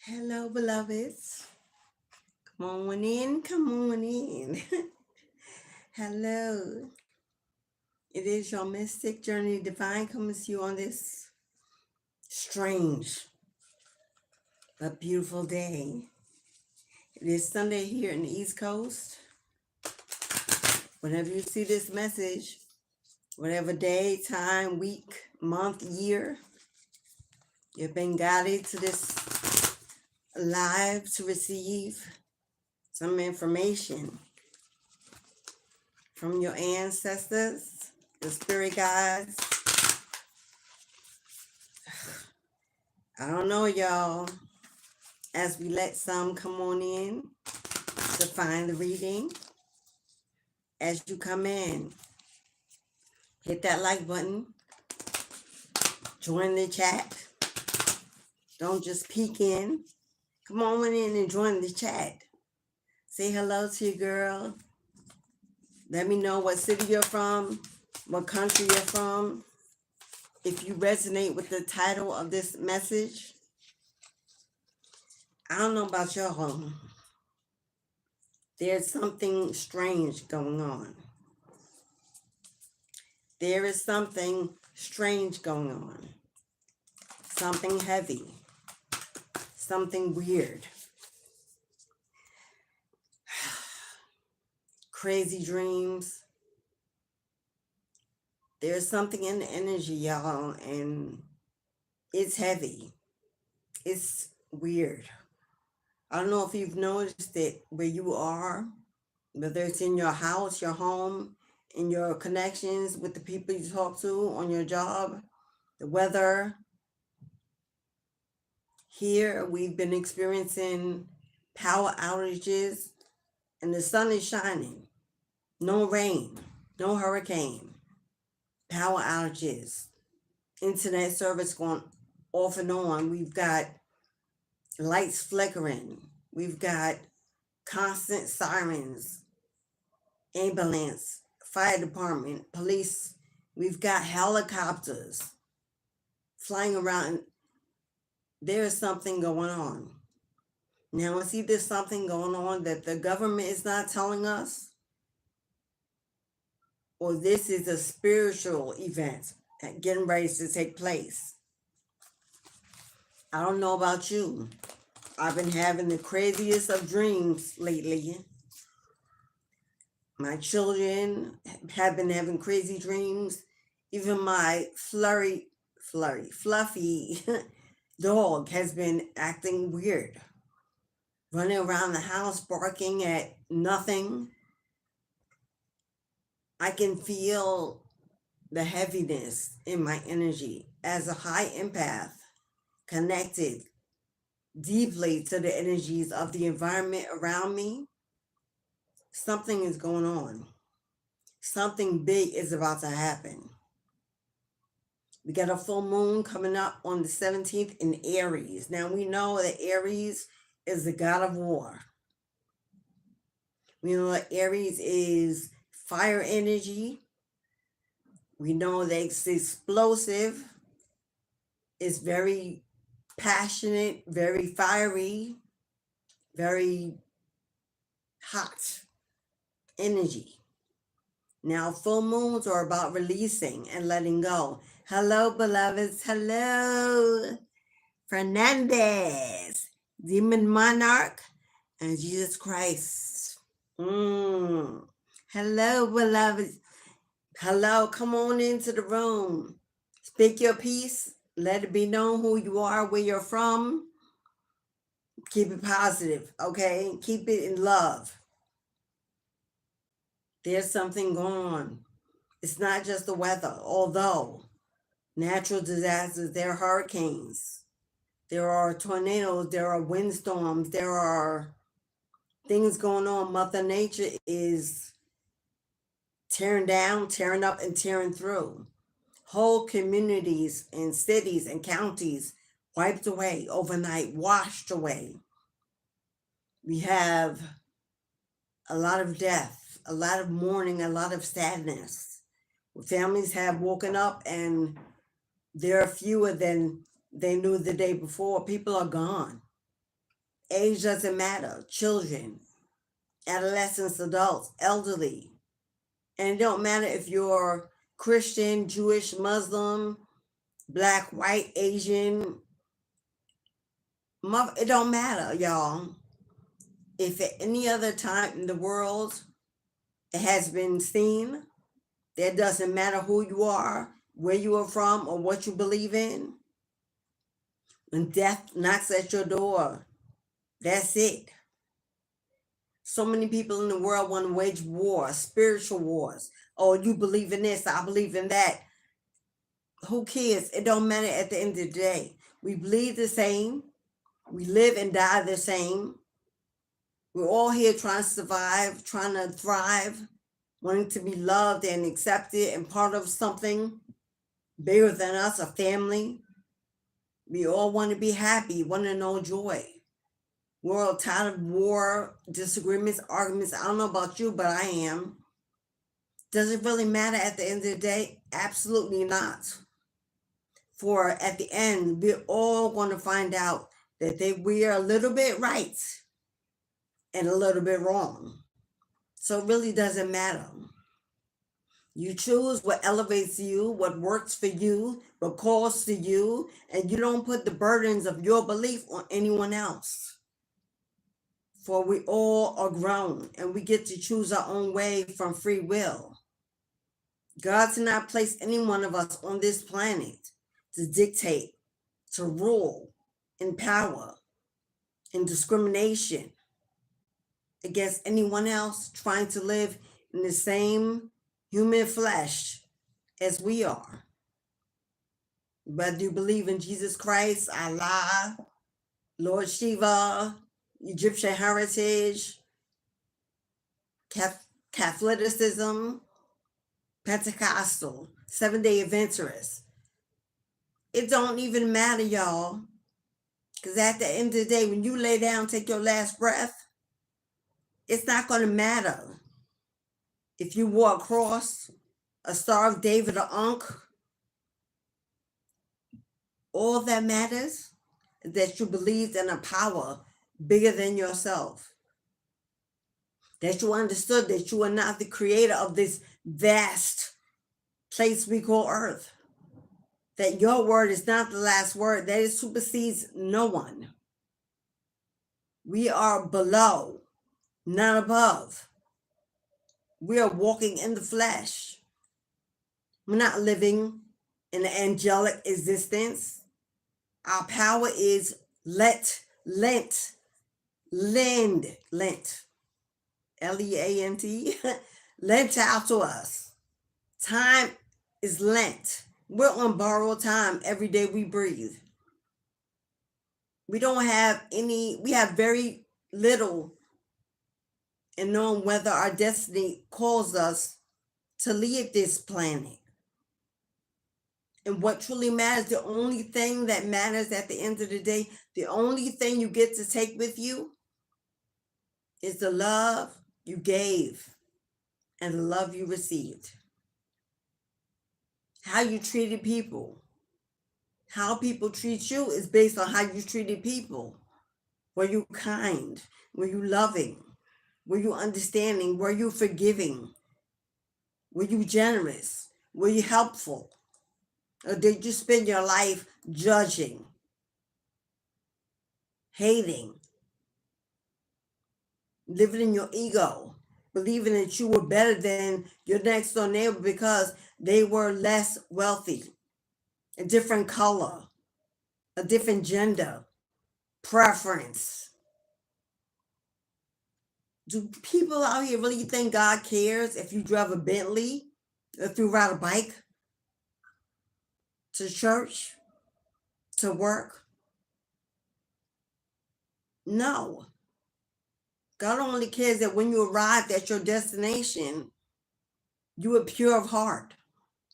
Hello, beloveds. Come on in, come on in. Hello. It is your mystic journey divine coming to you on this strange but beautiful day. It is Sunday here in the East Coast. Whenever you see this message, whatever day, time, week, month, year, you've been guided to this live to receive some information from your ancestors, the spirit guides. I don't know, y'all. As we let some come on in to find the reading, as you come in, hit that like button, join the chat. Don't just peek in. Come on in and join the chat. Say hello to your girl. Let me know what city you're from, what country you're from. If you resonate with the title of this message, I don't know about y'all. There's something strange going on. There is something strange going on. Something heavy. Something weird. Crazy dreams. There's something in the energy, y'all, and it's heavy. It's weird. I don't know if you've noticed it where you are, whether it's in your house, your home, in your connections with the people you talk to on your job, the weather. Here, we've been experiencing power outages, and the sun is shining. No rain, no hurricane. Power outages, internet service going off and on. We've got lights flickering. We've got constant sirens, ambulance, fire department, police. We've got helicopters flying around. There is something going on. Now, is either something going on that the government is not telling us, or this is a spiritual event getting ready to take place. I don't know about you. I've been having the craziest of dreams lately. My children have been having crazy dreams. Even my fluffy dog has been acting weird. Running around the house, barking at nothing. I can feel the heaviness in my energy as a high empath, connected deeply to the energies of the environment around me. Something is going on. Something big is about to happen. We got a full moon coming up on the 17th in Aries. Now we know that Aries is the god of war. We know that Aries is fire energy. We know that it's explosive. It's very passionate, very fiery, very hot energy. Now, full moons are about releasing and letting go. Hello, beloveds. Hello, Fernandez, Demon Monarch, and Jesus Christ. Hello, beloveds. Hello, come on into the room. Speak your piece. Let it be known who you are, where you're from. Keep it positive, okay? Keep it in love. There's something going on. It's not just the weather, although natural disasters, there are hurricanes, there are tornadoes, there are windstorms, there are things going on. Mother Nature is tearing down, tearing up, and tearing through. Whole communities and cities and counties wiped away overnight, washed away. We have a lot of death, a lot of mourning, a lot of sadness. Families have woken up and there are fewer than they knew the day before. People are gone. Age doesn't matter. Children, adolescents, adults, elderly. And it don't matter if you're Christian, Jewish, Muslim, Black, white, Asian. It don't matter, y'all. If at any other time in the world it has been seen, that doesn't matter who you are, where you are from, or what you believe in. When death knocks at your door, that's it. So many people in the world want to wage war, spiritual wars. Oh, you believe in this, I believe in that. Who cares? It don't matter at the end of the day. We bleed the same. We live and die the same. We're all here trying to survive, trying to thrive, wanting to be loved and accepted and part of something bigger than us, a family. We all want to be happy, want to know joy. We're all tired of war, disagreements, arguments. I don't know about you, but I am. Does it really matter at the end of the day? Absolutely not. For at the end, we're all going to find out that we are a little bit right and a little bit wrong. So it really doesn't matter. You choose what elevates you, what works for you, what calls to you, and you don't put the burdens of your belief on anyone else. For we all are grown and we get to choose our own way from free will. God did not place any one of us on this planet to dictate, to rule in power, in discrimination against anyone else trying to live in the same human flesh as we are. Whether you believe in Jesus Christ, Allah, Lord Shiva, Egyptian heritage, Catholicism, Pentecostal, Seventh-day Adventist. It don't even matter, y'all. Because at the end of the day, when you lay down, take your last breath, it's not going to matter if you wore a cross, a Star of David, or Ankh. All that matters is that you believed in a power bigger than yourself. That you understood that you are not the creator of this vast place we call Earth. That your word is not the last word, that it supersedes no one. We are below, not above. We are walking in the flesh. We're not living in an angelic existence. Our power is lent, L-E-A-N-T, lent out to us. Time is lent. We're on borrowed time every day we breathe. We don't have any, we have very little in knowing whether our destiny calls us to leave this planet. And what truly matters, the only thing that matters at the end of the day, the only thing you get to take with you is the love you gave and the love you received. How you treated people. How people treat you is based on how you treated people. Were you kind? Were you loving? Were you understanding? Were you forgiving? Were you generous? Were you helpful? Or did you spend your life judging, hating, living in your ego, believing that you were better than your next door neighbor because they were less wealthy, a different color, a different gender, preference? Do people out here really think God cares if you drive a Bentley, if you ride a bike to church, to work? No. God only cares that when you arrived at your destination, you were pure of heart.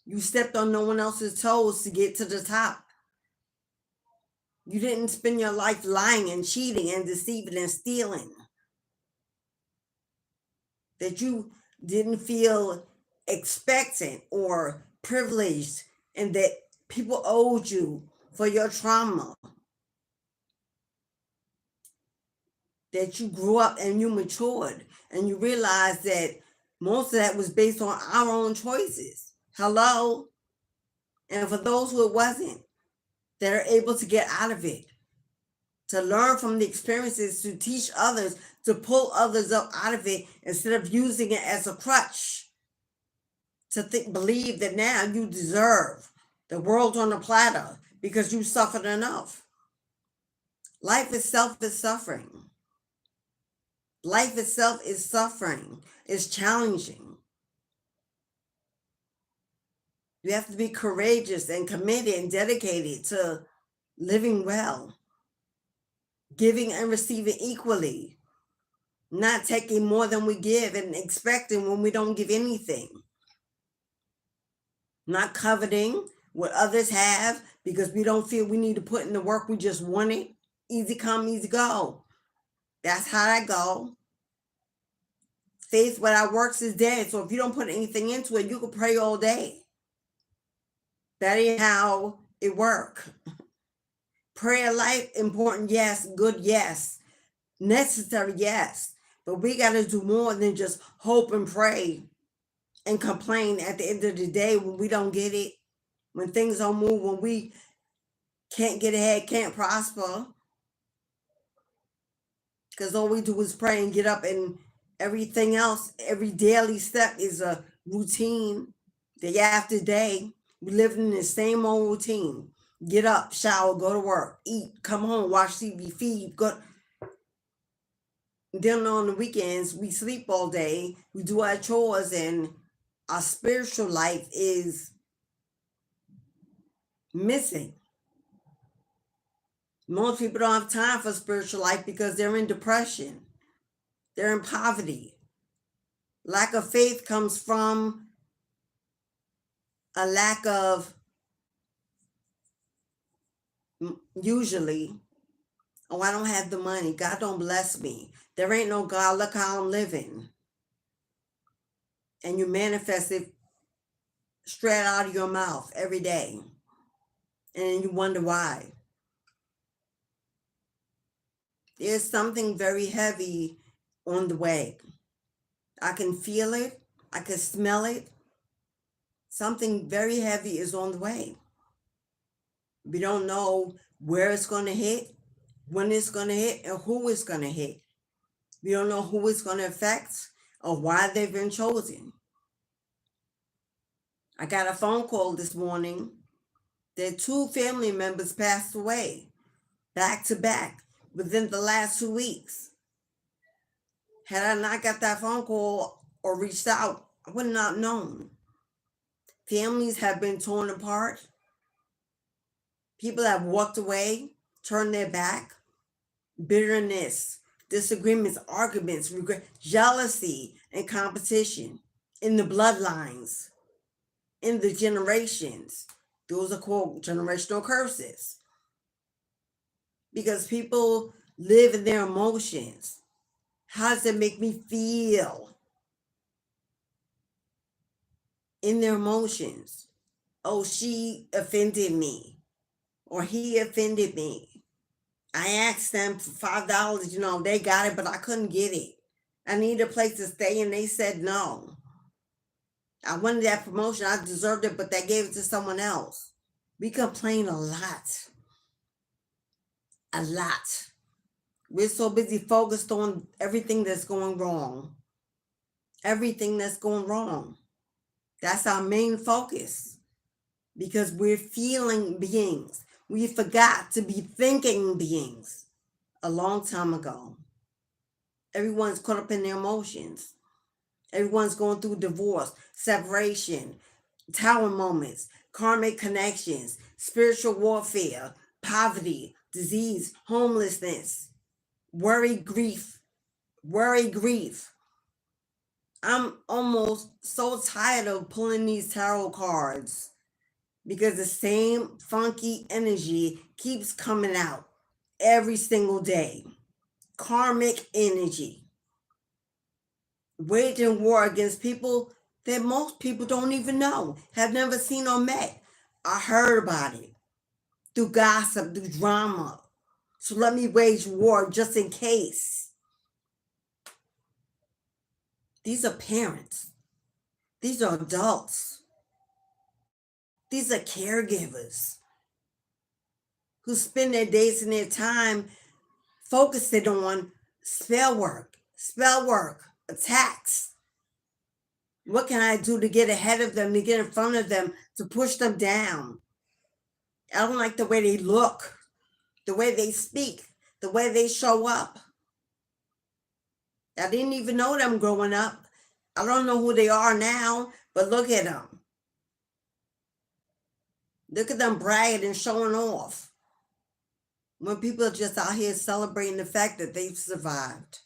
You stepped on no one else's toes to get to the top. You didn't spend your life lying and cheating and deceiving and stealing. That you didn't feel expectant or privileged and that people owed you for your trauma. that you grew up and you matured and you realized that most of that was based on our own choices. Hello? And for those who it wasn't, that are able to get out of it, to learn from the experiences, to teach others, to pull others up out of it instead of using it as a crutch, to believe that now you deserve the world on a platter because you suffered enough. Life itself is suffering. Life itself is suffering. It's challenging. You have to be courageous and committed and dedicated to living well, giving and receiving equally, not taking more than we give and expecting when we don't give anything, not coveting what others have because we don't feel we need to put in the work. We just want it. Easy come, easy go. That's how that go. Faith without works is dead. So if you don't put anything into it, you can pray all day. That ain't how it works. Prayer life, important, yes. Good, yes. Necessary, yes. But we got to do more than just hope and pray and complain at the end of the day when we don't get it, when things don't move, when we can't get ahead, can't prosper. Because all we do is pray and get up, and everything else, every daily step is a routine. Day after day, we live in the same old routine. Get up, shower, go to work, eat, come home, watch TV, feed, go. Then on the weekends, we sleep all day, we do our chores, and our spiritual life is missing. Most people don't have time for spiritual life because they're in depression. They're in poverty. Lack of faith comes from a lack of, usually, oh, I don't have the money. God don't bless me. There ain't no God. Look how I'm living. And you manifest it straight out of your mouth every day. And you wonder why. There's something very heavy on the way. I can feel it. I can smell it. Something very heavy is on the way. We don't know where it's going to hit, when it's going to hit, and who it's going to hit. We don't know who it's going to affect or why they've been chosen. I got a phone call this morning that 2 family members passed away back to back within the last 2 weeks. Had I not got that phone call or reached out, I would not have known. Families have been torn apart. People have walked away, turned their back. Bitterness, disagreements, arguments, regret, jealousy, and competition in the bloodlines, in the generations. Those are called generational curses. Because people live in their emotions. How does it make me feel? In their emotions. Oh, she offended me. Or he offended me. I asked them for $5, they got it, but I couldn't get it. I needed a place to stay, and they said no. I wanted that promotion. I deserved it, but they gave it to someone else. We complain a lot. A lot. We're so busy focused on everything that's going wrong. Everything that's going wrong. That's our main focus. Because we're feeling beings. We forgot to be thinking beings a long time ago. Everyone's caught up in their emotions. Everyone's going through divorce, separation, tower moments, karmic connections, spiritual warfare, poverty, disease, homelessness, worry, grief. I'm almost so tired of pulling these tarot cards because the same funky energy keeps coming out every single day. Karmic energy. Waging war against people that most people don't even know, have never seen or met. I heard about it through gossip, through drama. So let me wage war just in case. These are parents. These are adults. These are caregivers who spend their days and their time focusing on spell work, attacks. What can I do to get ahead of them, to get in front of them, to push them down? I don't like the way they look, the way they speak, the way they show up. I didn't even know them growing up. I don't know who they are now, but look at them. Look at them bragging and showing off, when people are just out here celebrating the fact that they've survived.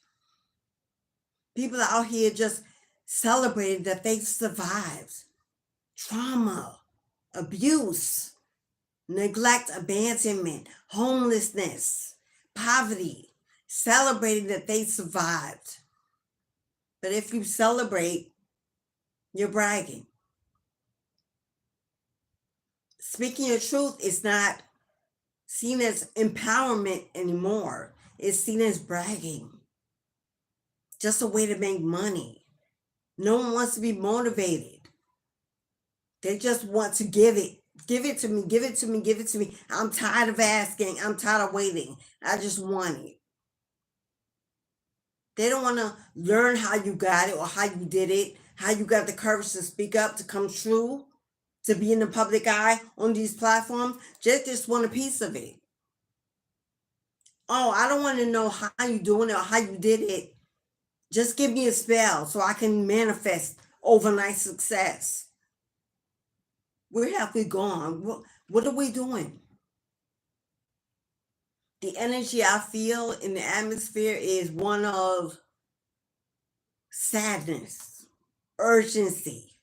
People are out here just celebrating that they've survived trauma, abuse, neglect, abandonment, homelessness, poverty, celebrating that they survived. But if you celebrate, you're bragging. Speaking your truth is not seen as empowerment anymore. It's seen as bragging. Just a way to make money. No one wants to be motivated. They just want to give it. Give it to me, give it to me, give it to me. I'm tired of asking. I'm tired of waiting. I just want it. They don't want to learn how you got it or how you did it, how you got the courage to speak up, to come true, to be in the public eye on these platforms. Just want a piece of it. Oh, I don't want to know how you doing it or how you did it. Just give me a spell so I can manifest overnight success. Where have we gone? What are we doing? The energy I feel in the atmosphere is one of sadness, urgency,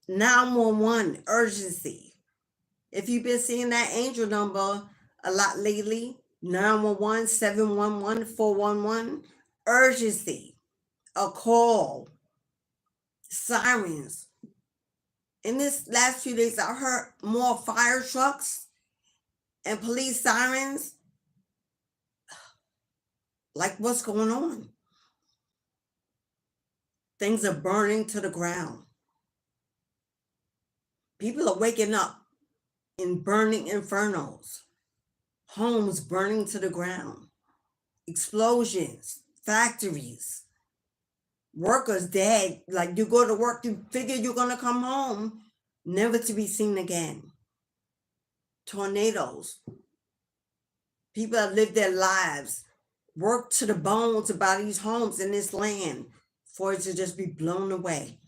911 urgency. If you've been seeing that angel number a lot lately, 911, 711, 411, urgency, a call, sirens. In this last few days, I heard more fire trucks and police sirens. Like, what's going on? Things are burning to the ground. People are waking up in burning infernos, homes burning to the ground, explosions, factories, workers dead. Like, you go to work, you figure you're going to come home, never to be seen again. Tornadoes. People have lived their lives, worked to the bone to buy these homes in this land, for it to just be blown away.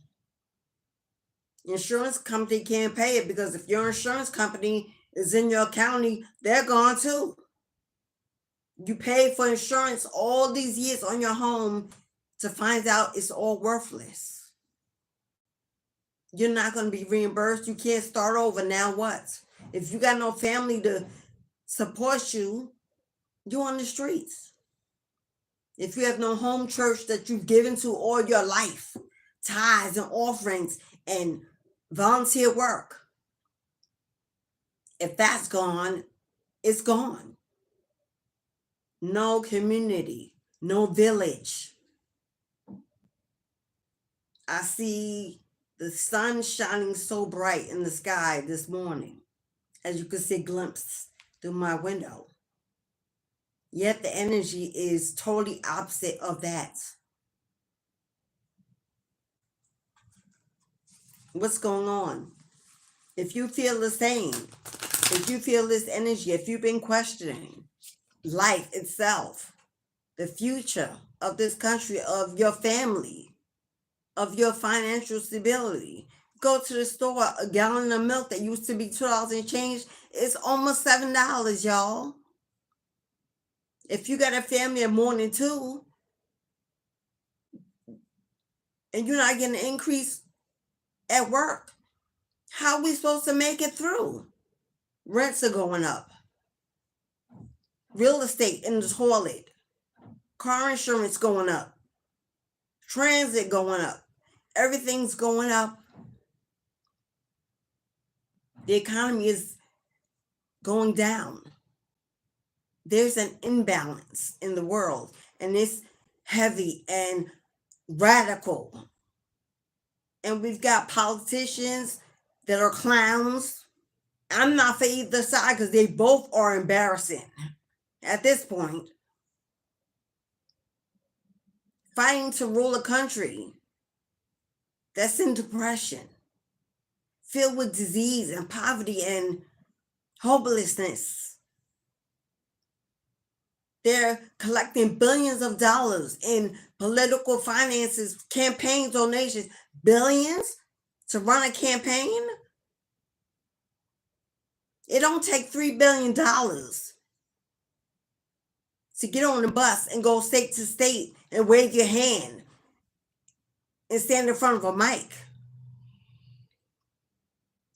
Insurance company can't pay it, because if your insurance company is in your county, they're gone too. You paid for insurance all these years on your home to find out it's all worthless. You're not going to be reimbursed. You can't start over. Now what? If you got no family to support you, you're on the streets. If you have no home church that you've given to all your life, tithes and offerings and volunteer work, if that's gone, it's gone. No community, no village. I see the sun shining so bright in the sky this morning, as you can see a glimpse through my window. Yet the energy is totally opposite of that. What's going on? If you feel the same, if you feel this energy, if you've been questioning life itself, the future of this country, of your family, of your financial stability, go to the store, a gallon of milk that used to be $2 and change, it's almost $7, y'all. If you got a family of more than two, and you're not getting an increase at work, how are we supposed to make it through? Rents are going up. Real estate in the toilet. Car insurance going up. Transit going up. Everything's going up. The economy is going down. There's an imbalance in the world, and it's heavy and radical. And we've got politicians that are clowns. I'm not for either side because they both are embarrassing at this point. Fighting to rule a country that's in depression, filled with disease and poverty and hopelessness. They're collecting billions of dollars in political finances, campaign donations, billions to run a campaign. It don't take $3 billion to get on the bus and go state to state and wave your hand and stand in front of a mic.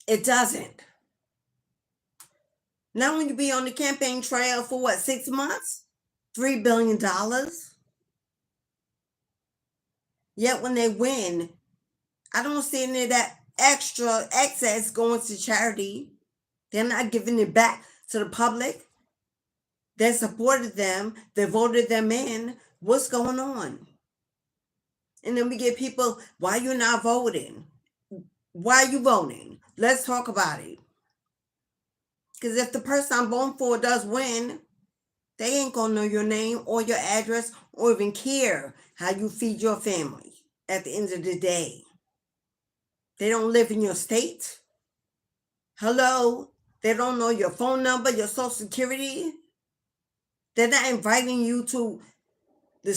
It doesn't. Now when you be on the campaign trail for what, 6 months? $3 billion? Yet when they win, I don't see any of that extra excess going to charity. They're not giving it back to the public that supported them, that voted them in. What's going on? And then we get people, why you not voting? Why are you voting? Let's talk about it. Because if the person I'm voting for does win, they ain't gonna know your name or your address or even care how you feed your family at the end of the day. They don't live in your state. Hello? They don't know your phone number, your social security. They're not inviting you to the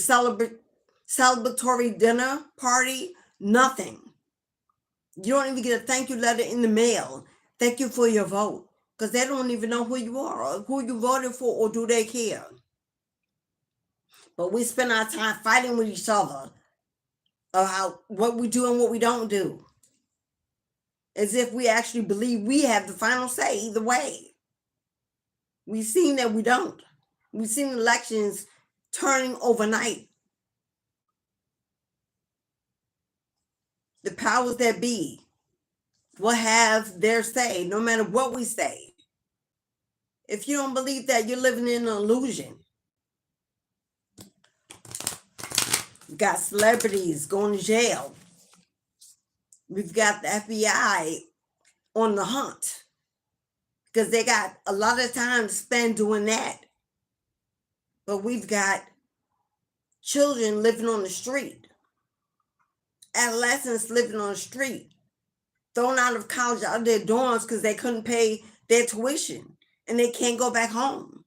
celebratory dinner party. Nothing. You don't even get a thank you letter in the mail. Thank you for your vote. Because they don't even know who you are or who you voted for, or do they care? But we spend our time fighting with each other about what we do and what we don't do, as if we actually believe we have the final say either way. We've seen that we don't. We've seen elections turning overnight. The powers that be will have their say no matter what we say. If you don't believe that, you're living in an illusion. We've got celebrities going to jail. We've got the FBI on the hunt because they got a lot of time to spend doing that. But we've got children living on the street, adolescents living on the street, thrown out of college, out of their dorms because they couldn't pay their tuition and they can't go back home.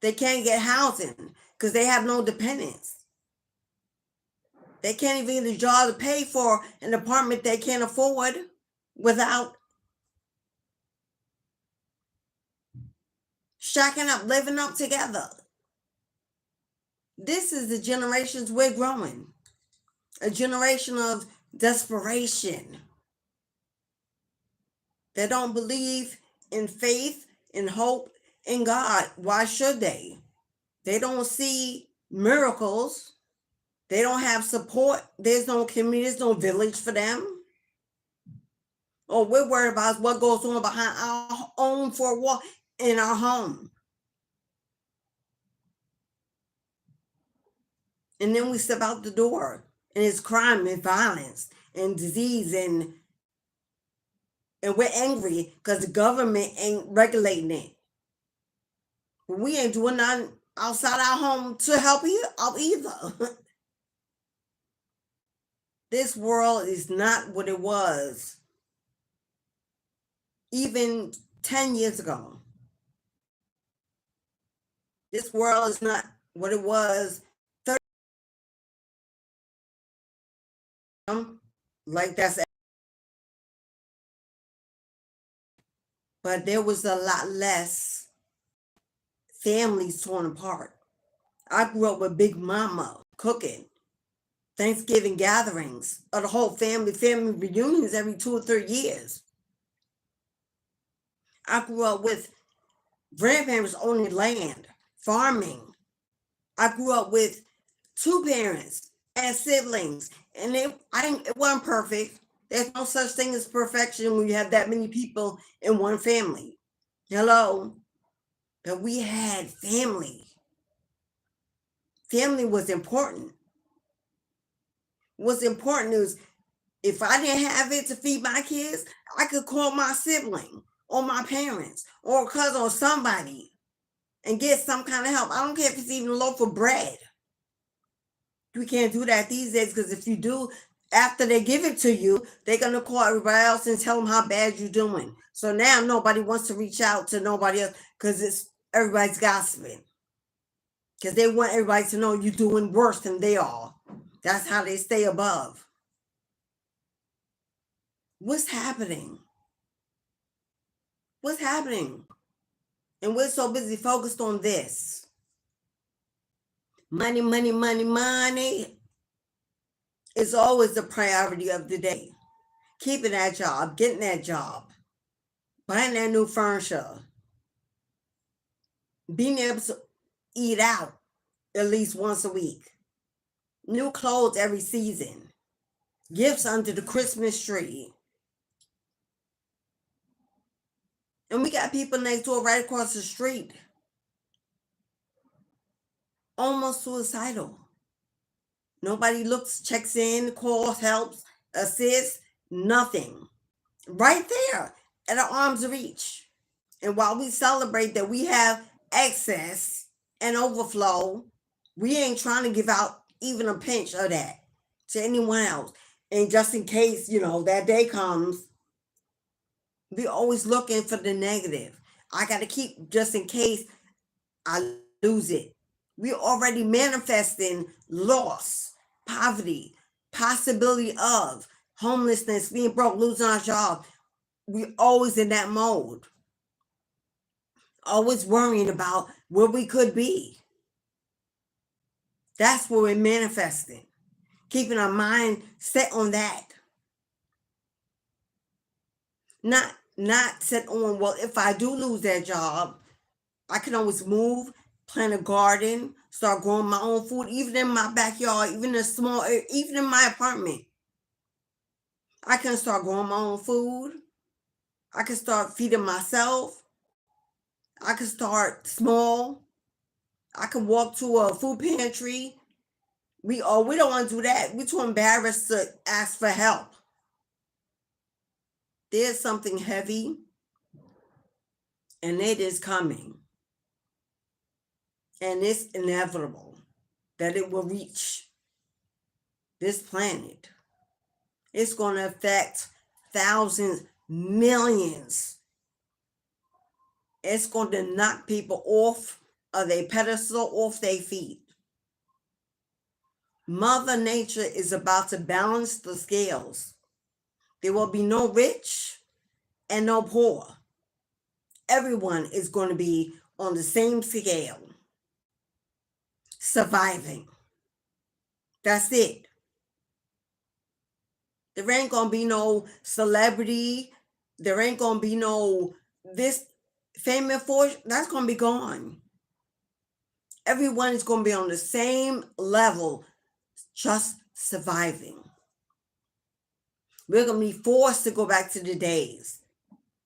They can't get housing because they have no dependents. They can't even get a job to pay for an apartment they can't afford without shacking up, living up together. This is the generations we're growing. A generation of desperation. They don't believe in faith, in hope, in God. Why should they? They don't see miracles. They don't have support. There's no community, there's no village for them. All we're worried about is what goes on behind our own four walls in our home. And then we step out the door and it's crime and violence and disease, and we're angry because the government ain't regulating it. We ain't doing nothing outside our home to help out either. This world is not what it was even 10 years ago. This world is not what it was 30 like that's, but there was a lot less families torn apart. I grew up with Big Mama cooking, Thanksgiving gatherings of the whole family reunions every 2 or 3 years. I grew up with grandparents owning land, farming. I grew up with 2 parents and siblings, and it wasn't perfect. There's no such thing as perfection when you have that many people in one family. Hello? But we had family. Family was important. What's important is if I didn't have it to feed my kids, I could call my sibling or my parents or a cousin or somebody and get some kind of help. I don't care if it's even a loaf of bread. We can't do that these days because if you do, after they give it to you, they're going to call everybody else and tell them how bad you're doing. So now nobody wants to reach out to nobody else because it's everybody's gossiping. Because they want everybody to know you're doing worse than they are. That's how they stay above. What's happening? What's happening? And we're so busy focused on this. Money, money, money, money is always the priority of the day. Keeping that job, getting that job, buying that new furniture, being able to eat out at least once a week, new clothes every season, gifts under the Christmas tree. And we got people next door right across the street, almost suicidal. Nobody looks, checks in, calls, helps, assists, nothing. Right there at our arm's reach. And while we celebrate that we have excess and overflow, we ain't trying to give out even a pinch of that to anyone else. And just in case, that day comes, we always looking for the negative. I got to keep just in case I lose it. We already manifesting loss, poverty, possibility of homelessness, being broke, losing our job. We always in that mode. Always worrying about where we could be. That's where we're manifesting. Keeping our mind set on that. Not set on, well, if I do lose that job, I can always move, plant a garden, start growing my own food, even in my backyard, even in my apartment. I can start growing my own food. I can start feeding myself. I can start small. I can walk to a food pantry. We don't want to do that. We're too embarrassed to ask for help. There's something heavy, and it is coming. And it's inevitable that it will reach this planet. It's going to affect thousands, millions. It's going to knock people off of their pedestal, off their feet. Mother Nature is about to balance the scales. There will be no rich and no poor. Everyone is going to be on the same scale, surviving. That's it. There ain't going to be no celebrity. There ain't going to be no this fame and fortune. That's going to be gone. Everyone is going to be on the same level, just surviving. We're going to be forced to go back to the days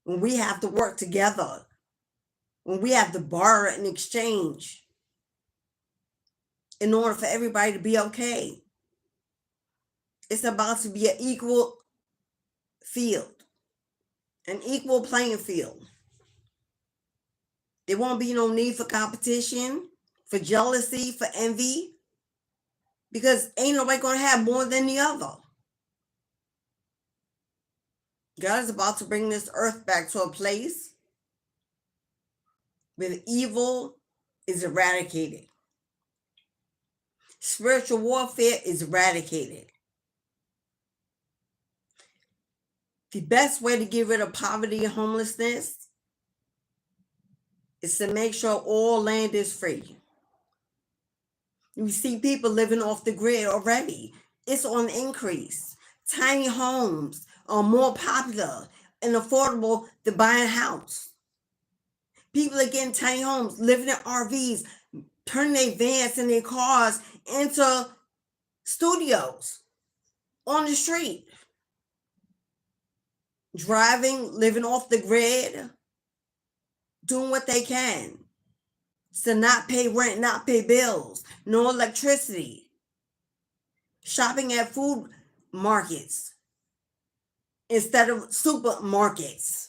when we have to work together, when we have to borrow and exchange in order for everybody to be okay. It's about to be an equal field, an equal playing field. There won't be no need for competition, for jealousy, for envy, because ain't nobody going to have more than the other. God is about to bring this earth back to a place where evil is eradicated. Spiritual warfare is eradicated. The best way to get rid of poverty and homelessness is to make sure all land is free. You see people living off the grid already. It's on the increase. Tiny homes are more popular and affordable than buying a house. People are getting tiny homes, living in RVs, turning their vans and their cars into studios on the street. Driving, living off the grid, doing what they can to not pay rent, not pay bills, no electricity, shopping at food markets instead of supermarkets,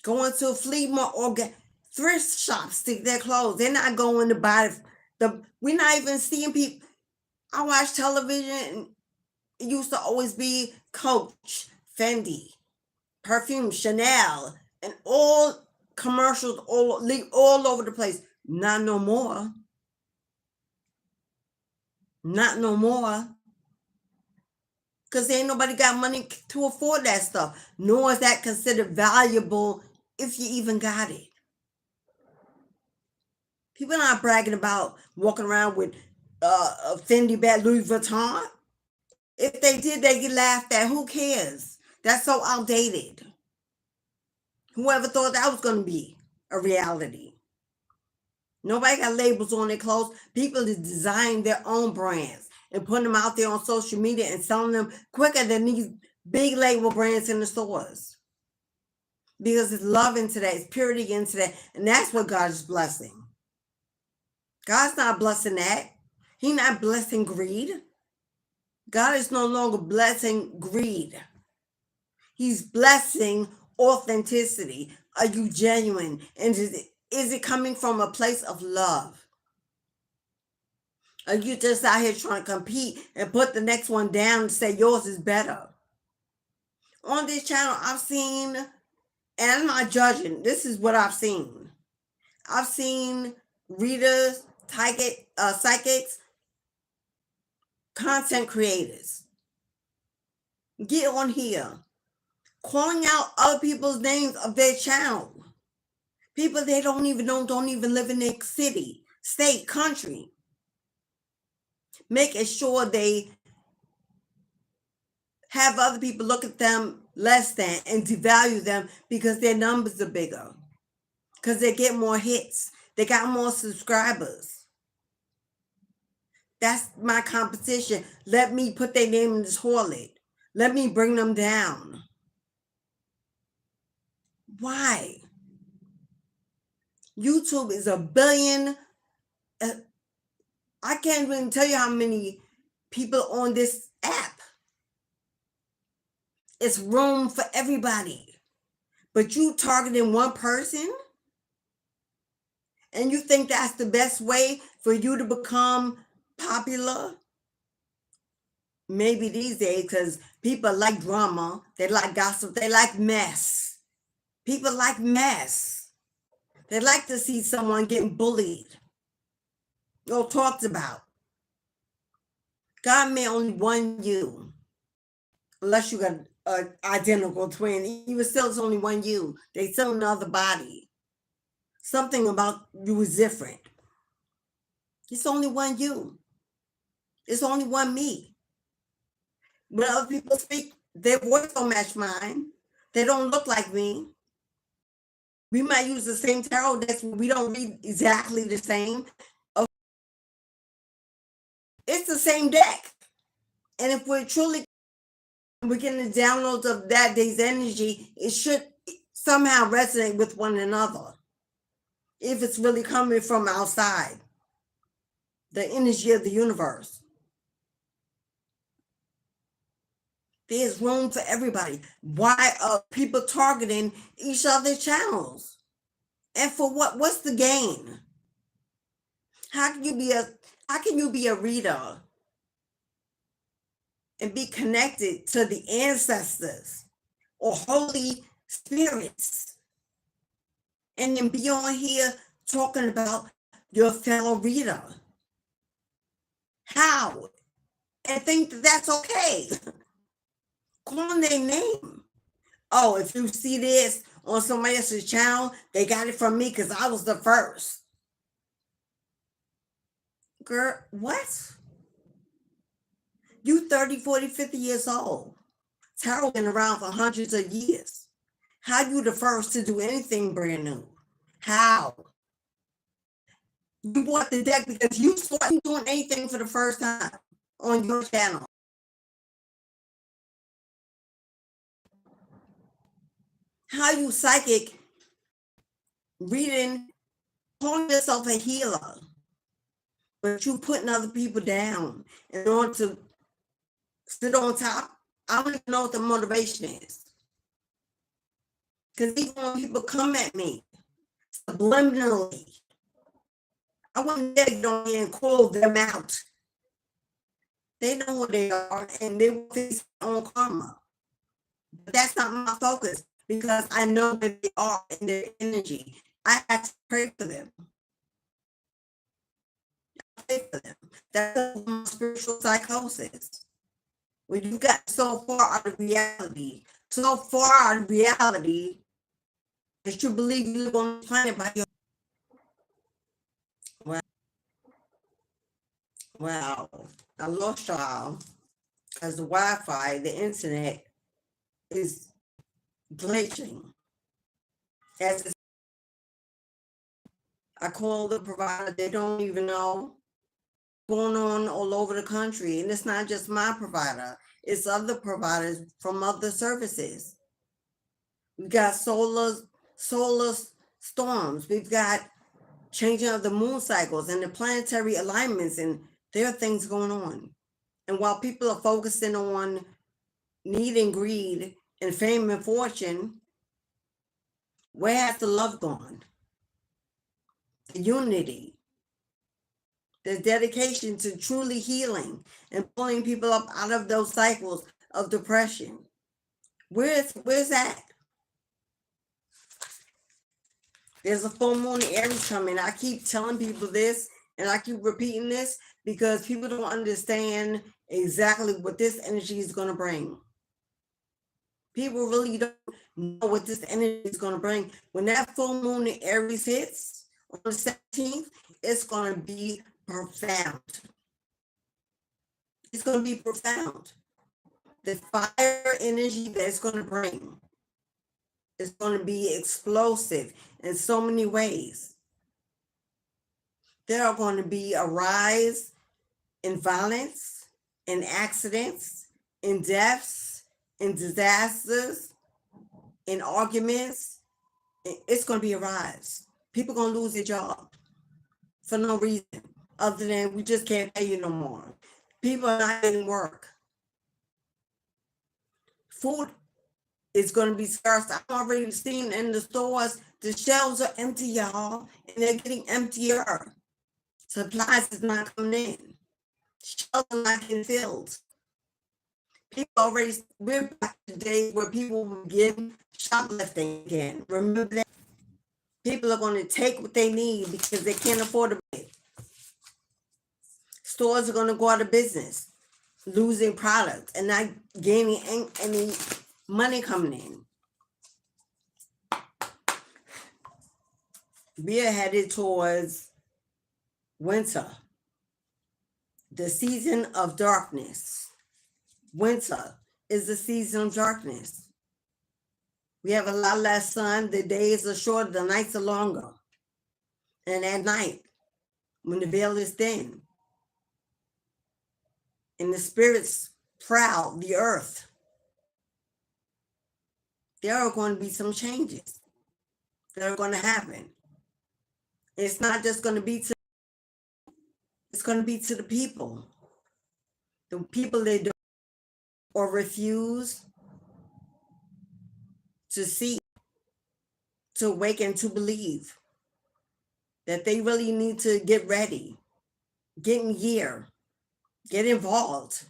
going to a flea market or thrift shops to get their clothes. They're not going to buy we're not even seeing people. I watch television. It used to always be Coach, Fendi, perfume, Chanel, and all commercials all over the place. Not no more. Not no more. Because ain't nobody got money to afford that stuff. Nor is that considered valuable if you even got it. People are not bragging about walking around with a Fendi bag, Louis Vuitton. If they did, they get laughed at. Who cares? That's so outdated. Whoever thought that was going to be a reality? Nobody got labels on their clothes. People is designing their own brands and putting them out there on social media and selling them quicker than these big label brands in the stores. Because it's love into that, it's purity into that, and that's what God is blessing. God's not blessing that. He's not blessing greed. God is no longer blessing greed. He's blessing authenticity. Are you genuine? And is it coming from a place of love? Are you just out here trying to compete and put the next one down and say yours is better? On this channel, I've seen, and I'm not judging, this is what I've seen. I've seen readers, psychics, content creators get on here calling out other people's names of their channel. People they don't even know, don't even live in their city, state, country. Making sure they have other people look at them less than and devalue them because their numbers are bigger. Because they get more hits. They got more subscribers. That's my competition. Let me put their name in this toilet. Let me bring them down. Why? YouTube is a billion. I can't even tell you how many people on this app. It's room for everybody. But you targeting one person? And you think that's the best way for you to become popular? Maybe these days, because people like drama, they like gossip, they like mess. People like mess. They like to see someone getting bullied or talked about. God made only one you. Unless you got an identical twin, even still, it's only one you. They still another body. Something about you is different. It's only one you. It's only one me. When other people speak, their voice don't match mine. They don't look like me. We might use the same tarot decks, we don't read exactly the same. It's the same deck. And if we're getting the downloads of that day's energy, it should somehow resonate with one another. If it's really coming from outside, the energy of the universe. There's room for everybody. Why are people targeting each other's channels? And for what? What's the gain? How can you be a reader and be connected to the ancestors or holy spirits and then be on here talking about your fellow reader? How? And think that that's okay. Call their name. Oh, if you see this on somebody else's channel, they got it from me because I was the first. Girl, what? You 30, 40, 50 years old. Tarot been around for hundreds of years. How you the first to do anything brand new? How? You bought the deck because you started doing anything for the first time on your channel. How you psychic reading calling yourself a healer, but you putting other people down in order to sit on top. I don't even know what the motivation is. Because even when people come at me subliminally, I wouldn't dare get on here and call them out. They know who they are and they will face their own karma. But that's not my focus because I know that they are in their energy. I have to pray for them. I pray for them. That's my spiritual psychosis. When you got so far out of reality, that you believe you live on the planet by your. Wow, I lost y'all because the Wi-Fi, the internet is glitching. As I call the provider, they don't even know going on all over the country. And it's not just my provider, it's other providers from other services. We've got solar storms. We've got changing of the moon cycles and the planetary alignments, and there are things going on. And while people are focusing on need and greed and fame and fortune, where has the love gone? The unity, the dedication to truly healing and pulling people up out of those cycles of depression. Where's that? There's a full moon in Aries coming. I keep telling people this and I keep repeating this because people don't understand exactly what this energy is going to bring. People really don't know what this energy is going to bring. When that full moon in Aries hits on the 17th, it's going to be profound. It's going to be profound. The fire energy that it's going to bring is going to be explosive in so many ways. There are going to be a rise in violence, in accidents, in deaths, in disasters, in arguments. It's going to be a rise. People are going to lose their job for no reason other than we just can't pay you no more. People are not getting work. Food is going to be scarce. I've already seen in the stores, the shelves are empty, y'all, and they're getting emptier. Supplies is not coming in. Shelves are not getting filled. We're back to days where people will begin shoplifting again. Remember that? People are going to take what they need because they can't afford to pay. Stores are going to go out of business, losing products and not gaining any money coming in. We are headed towards winter, the season of darkness. Winter is the season of darkness. We have a lot less sun. The days are shorter, the nights are longer. And at night, when the veil is thin, and the spirits prowl the earth, there are going to be some changes that are going to happen. It's not just going to be it's going to be to the people they don't or refuse to see, to awaken, to believe that they really need to get ready, get in gear, get involved,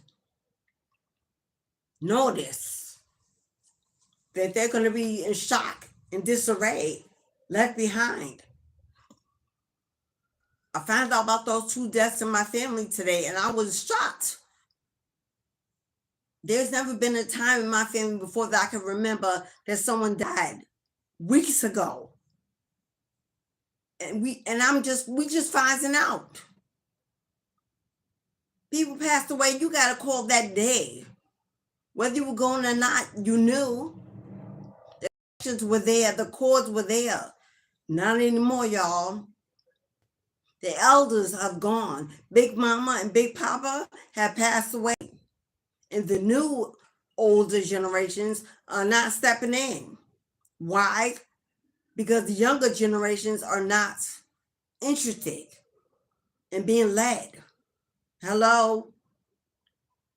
notice that they're going to be in shock and disarray, left behind. I found out about those 2 deaths in my family today, and I was shocked. There's never been a time in my family before that I can remember that someone died weeks ago. And we just finding out. People passed away, you got to call that day. Whether you were going or not, you knew. The actions were there, the cords were there. Not anymore, y'all. The elders have gone. Big Mama and Big Papa have passed away. And the new older generations are not stepping in. Why? Because the younger generations are not interested in being led. Hello?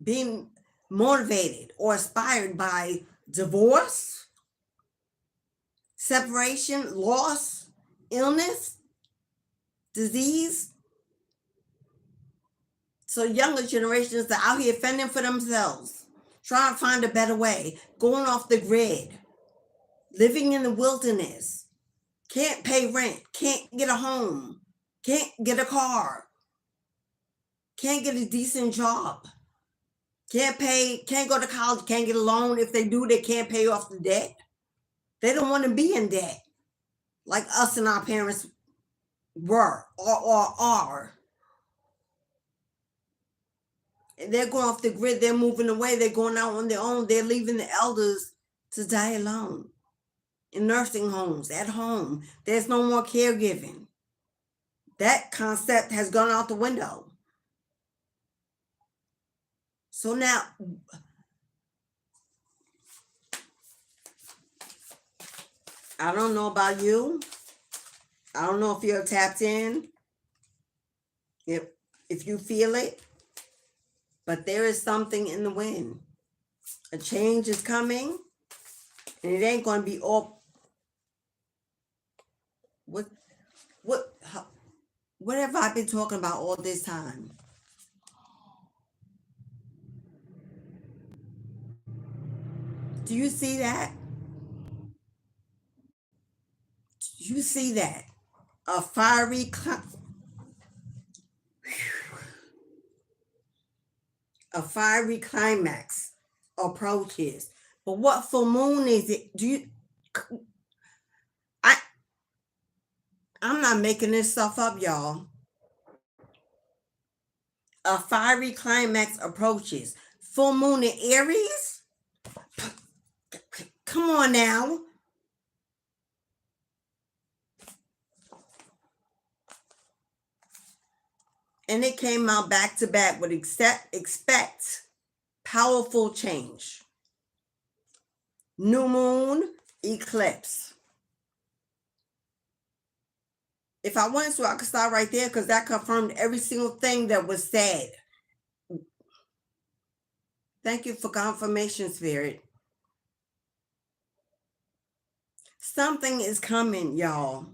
Being motivated or inspired by divorce, separation, loss, illness, disease. So younger generations are out here fending for themselves, trying to find a better way, going off the grid, living in the wilderness, can't pay rent, can't get a home, can't get a car, can't get a decent job, can't go to college, can't get a loan. If they do, they can't pay off the debt. They don't want to be in debt like us and our parents were or are. And they're going off the grid. They're moving away. They're going out on their own. They're leaving the elders to die alone in nursing homes, at home. There's no more caregiving. That concept has gone out the window. So now, I don't know about you. I don't know if you're tapped in, if you feel it, but there is something in the wind. A change is coming, and it ain't going to be all. What have I been talking about all this time? Do you see that? Do you see that? A fiery climax approaches. But what full moon is it? I'm not making this stuff up, y'all. A fiery climax approaches. Full moon in Aries? Come on now. And it came out back to back with expect powerful change. New moon, eclipse. If I wanted to, I could start right there because that confirmed every single thing that was said. Thank you for confirmation, Spirit. Something is coming, y'all.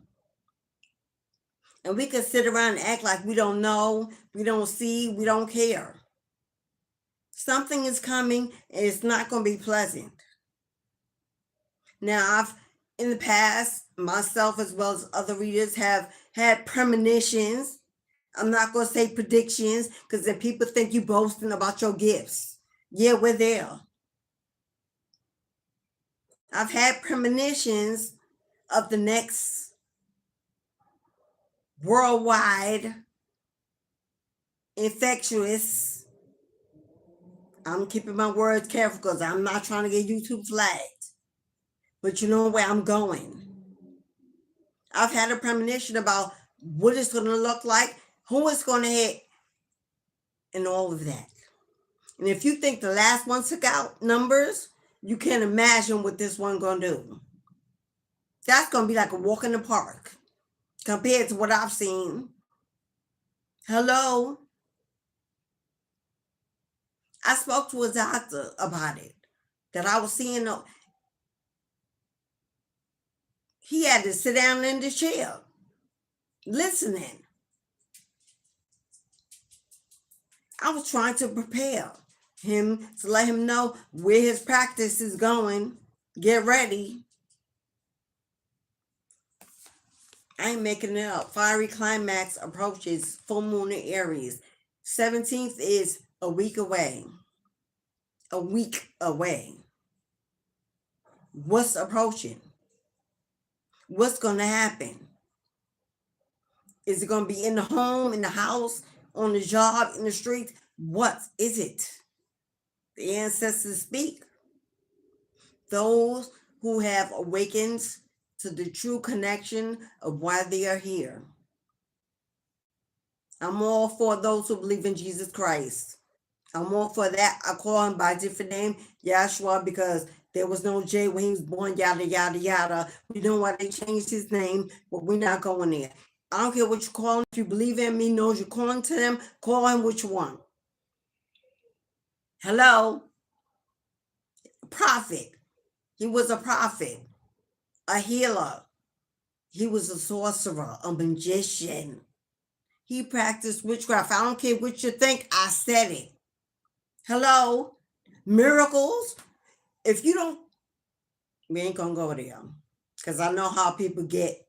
And we can sit around and act like we don't know, we don't see, we don't care. Something is coming and it's not going to be pleasant. Now, I've, in the past, myself as well as other readers have had premonitions. I'm not going to say predictions because then people think you boasting about your gifts. Yeah, we're there. I've had premonitions of the next worldwide infectious. I'm keeping my words careful because I'm not trying to get YouTube flagged. But you know where I'm going. I've had a premonition about what it's going to look like, who it's going to hit, and all of that. And if you think the last one took out numbers, you can't imagine what this one going to do. That's going to be like a walk in the park compared to what I've seen. Hello? I spoke to a doctor about it, that I was seeing. He had to sit down in the chair, listening. I was trying to prepare him to let him know where his practice is going. Get ready. I ain't making it up. Fiery climax approaches full moon in Aries. 17th is a week away. A week away. What's approaching? What's going to happen? Is it going to be in the home, in the house, on the job, in the street? What is it? The ancestors speak. Those who have awakened to the true connection of why they are here. I'm all for those who believe in Jesus Christ. I'm all for that. I call him by a different name, Yahshua, because there was no J when he was born, yada, yada, yada. We know why they changed his name, but we're not going there. I don't care what you call him. If you believe in me, knows you're calling to them, call him which one. Hello? Prophet. He was a prophet, a healer. He was a sorcerer, a magician. He practiced witchcraft. I don't care what you think. I said it. Hello? Miracles. If you don't, we ain't gonna go there. Because I know how people get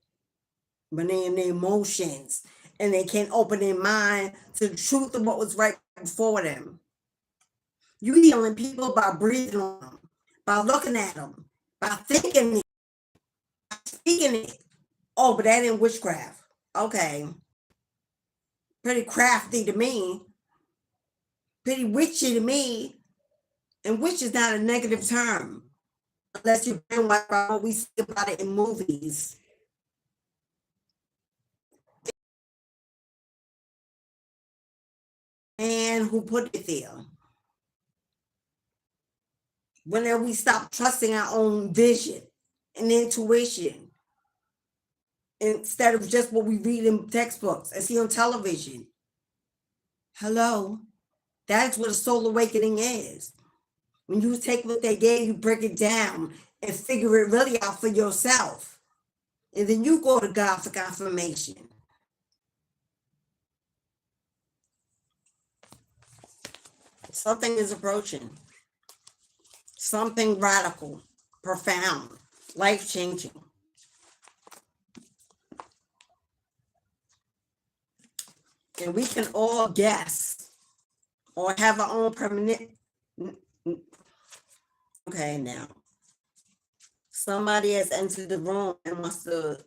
when they're in their emotions and they can't open their mind to the truth of what was right before them. You healing people by breathing on them, by looking at them, by thinking it, by speaking it. Oh, but that ain't witchcraft. Okay. Pretty crafty to me. Pretty witchy to me. And witch is not a negative term. Unless you've been like what we see about it in movies. And who put it there? Whenever we stop trusting our own vision and intuition, instead of just what we read in textbooks and see on television. Hello? That's what a soul awakening is. When you take what they gave, you break it down and figure it really out for yourself. And then you go to God for confirmation. Something is approaching. Something radical, profound, life-changing. And we can all guess or have our own permanent. Okay, now. Somebody has entered the room and wants to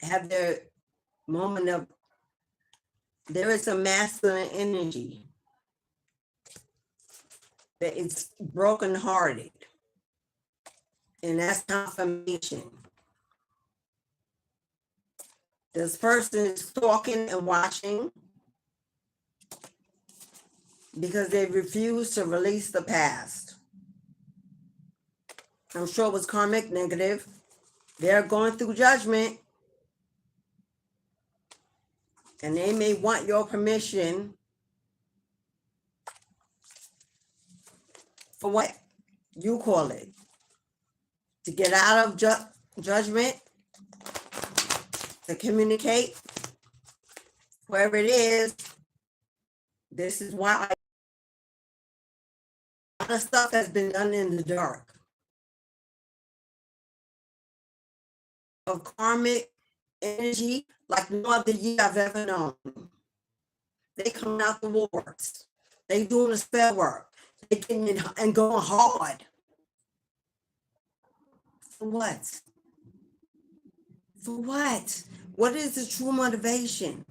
have their moment of, there is a masculine energy that is brokenhearted. And that's confirmation. This person is stalking and watching because they refuse to release the past. I'm sure it was karmic negative. They're going through judgment. And they may want your permission for what you call it. To get out of judgment, to communicate, wherever it is. This is why a lot of stuff has been done in the dark. Of karmic energy like no other year I've ever known. They coming out the wars. They doing the spell work. They getting in and going hard. For what? For what? What is the true motivation?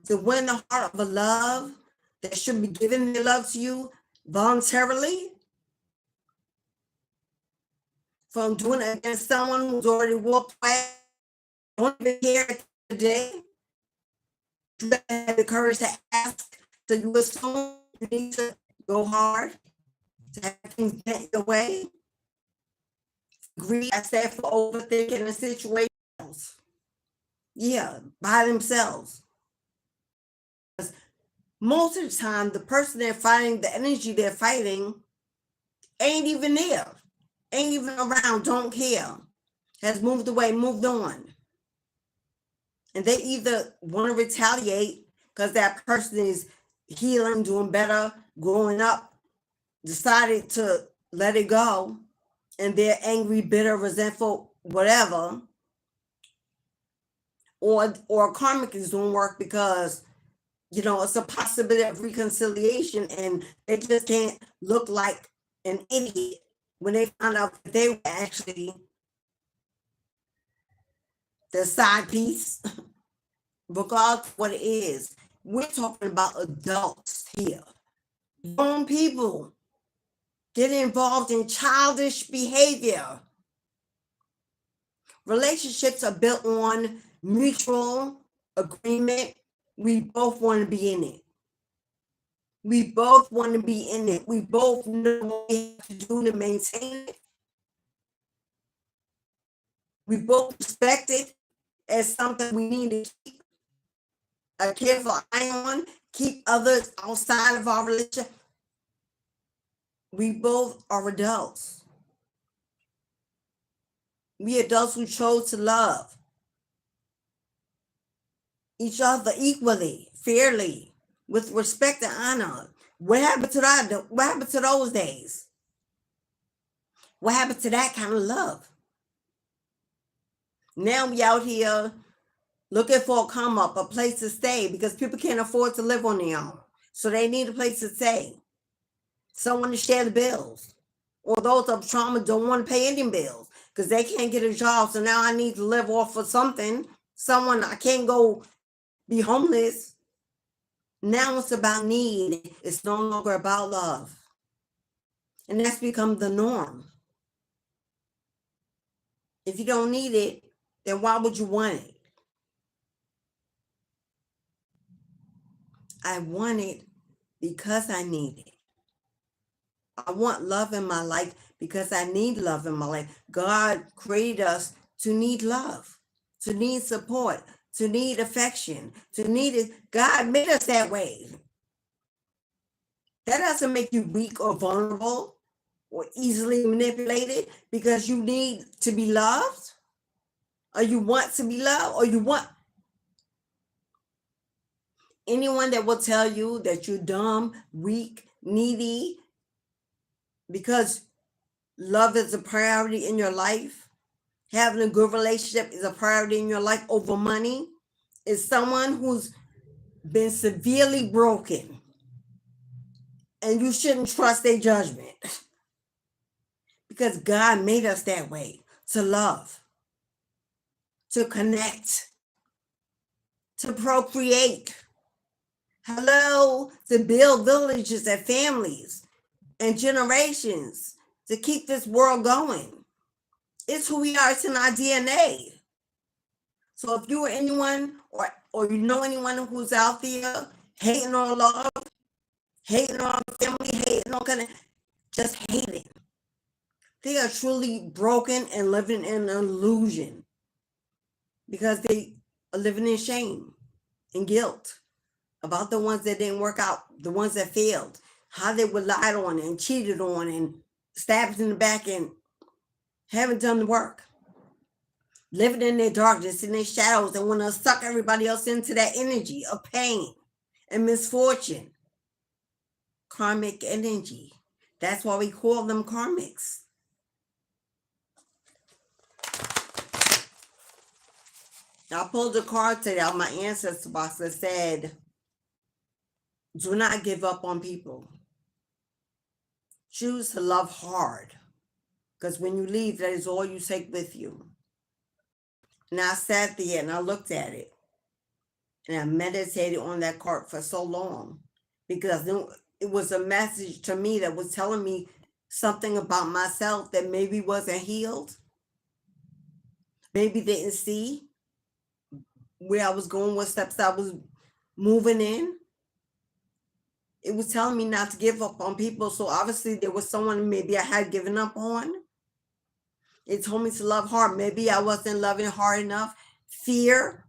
To win the heart of a love that should be giving their love to you voluntarily? From doing it against someone who's already walked away, don't even care today. You have the courage to ask, so you assume you need to go hard, to have things get your way. Agree, I said, for overthinking the situations. Yeah, by themselves. Most of the time, the person they're fighting, the energy they're fighting, ain't even there. Ain't even around, don't care. Has moved away, moved on. And they either want to retaliate because that person is healing, doing better, growing up, decided to let it go, and they're angry, bitter, resentful, whatever. Or karmic is doing work because, you know, it's a possibility of reconciliation and they just can't look like an idiot when they found out that they were actually the side piece. Regardless of what it is, we're talking about adults here. Grown people get involved in childish behavior. Relationships are built on mutual agreement. We both want to be in it. We both want to be in it. We both know what we have to do to maintain it. We both respect it as something we need to keep a careful eye on, keep others outside of our relationship. We both are adults. We adults who chose to love each other equally, fairly, with respect and honor. What happened to that? What happened to those days? What happened to that kind of love? Now we out here looking for a come up, a place to stay, because people can't afford to live on their own. So they need a place to stay, someone to share the bills. Or those of trauma don't want to pay any bills because they can't get a job. So now I need to live off of something. Someone, I can't go be homeless. Now it's about need. It's no longer about love. And that's become the norm. If you don't need it, then why would you want it? I want it because I need it. I want love in my life because I need love in my life. God created us to need love, to need support, to need affection, to need it. God made us that way. That doesn't make you weak or vulnerable or easily manipulated because you need to be loved, or you want to be loved, or you want anyone that will tell you that you're dumb, weak, needy, because love is a priority in your life. Having a good relationship is a priority in your life over money. Is someone who's been severely broken, and you shouldn't trust their judgment because God made us that way, to love, to connect, to procreate. Hello, to build villages and families and generations, to keep this world going. It's who we are. It's in our DNA. So if you or anyone or you know anyone who's out there hating on love, hating on family, hating on just hating, they are truly broken and living in an illusion because they are living in shame and guilt about the ones that didn't work out, the ones that failed, how they were lied on and cheated on and stabbed in the back and haven't done the work. Living in their darkness, in their shadows, and want to suck everybody else into that energy of pain and misfortune. Karmic energy. That's why we call them karmics. I pulled a card today out of my ancestor box that said, do not give up on people. Choose to love hard, because when you leave, that is all you take with you. And I sat there and I looked at it and I meditated on that card for so long because it was a message to me that was telling me something about myself that maybe wasn't healed, maybe didn't see where I was going, what steps I was moving in. It was telling me not to give up on people. So obviously there was someone maybe I had given up on. It told me to love hard. Maybe I wasn't loving hard enough. Fear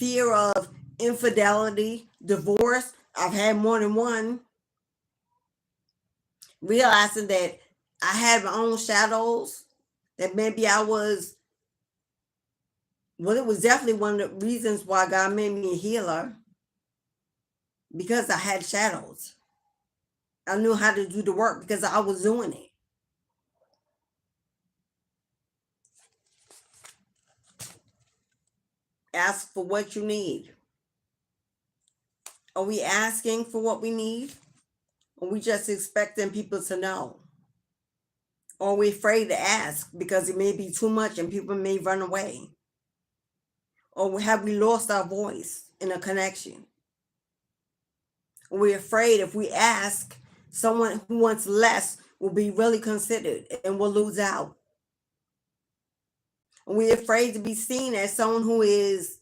of infidelity, divorce. I've had more than one. Realizing that I had my own shadows, that maybe it was definitely one of the reasons why God made me a healer, because I had shadows. I knew how to do the work because I was doing it. Ask for what you need. Are we asking for what we need? Or are we just expecting people to know? Or are we afraid to ask because it may be too much and people may run away? Or have we lost our voice in a connection? Are we afraid if we ask, someone who wants less will be really considered and will lose out? Are we afraid to be seen as someone who is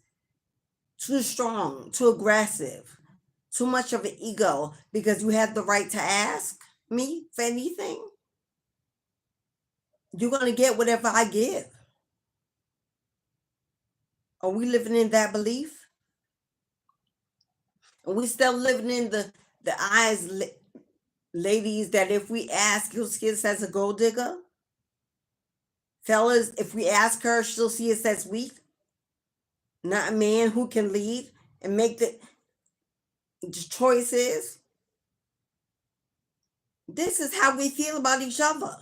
too strong, too aggressive, too much of an ego because you have the right to ask me for anything? You're going to get whatever I give. Are we living in that belief? Are we still living in the eyes, ladies, that if we ask, you'll see us as a gold digger? Fellas, if we ask her, she'll see us as weak, not a man who can lead and make the choices. This is how we feel about each other.